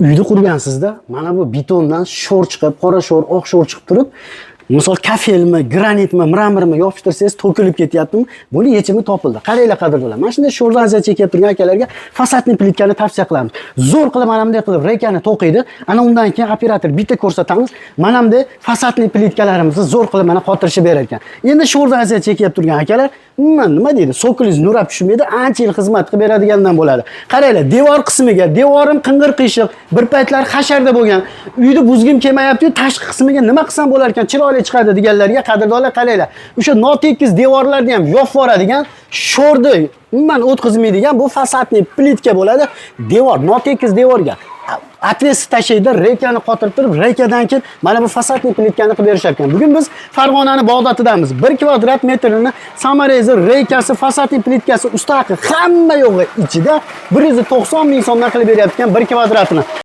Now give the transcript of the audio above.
uyni qurgansizda, mana bu betondan sho'r chiqib, qora sho'r, oq sho'r chiqib turib, misol kafelmi, granitmi, mramormi yopishtirsangiz to'kilib ketyaptimi? Buni yechimi topildi. Qaranglar qadrdonlar. Mana shunday sho'rdan aziyat chekib turgan akalarga fasadni plitkani tavsiya qilamiz. Zo'r qilib mana bunday qilib rekani to'qiydi. Ana undan keyin operator bitta ko'rsatamiz. Mana bunday fasadni plitkalarimizni zo'r qilib mana qotirishib berar ekan. Endi sho'rdan aziyat chekib turgan akalar, nima deydi? So'kilingiz nurab tushmaydi, ancha yil xizmat qilib beradigandan bo'ladi. Qaranglar, devor qismiga, devorim qing'ir qiyshiq, bir paytlar hasharda bo'lgan. Uyni buzgim kelmayapti-yu, tashqi qismiga nima qilsam bo'lar ekan, chiroyli chiqadi deganlarga qadrdonlar qaranglar. O'sha notekis devorlarni ham yopib yuboradigan, sho'rni umuman o'tkazmaydigan bu fasadni plitka bo'ladi. Devor, notekis devorga atves tashiydi, rekani qotirib turib, rekadan keyin mana bu fasadni plitkani qilib berishar ekan. Bugun biz Farg'onaning Bag'dodidamiz. 1 kvadrat metrini samarezi, rekasi, fasadni plitkasi, ustaqi hamma yo'g'i ichida 190 ming so'mdan qilib beryapti ekan 1 kvadratini.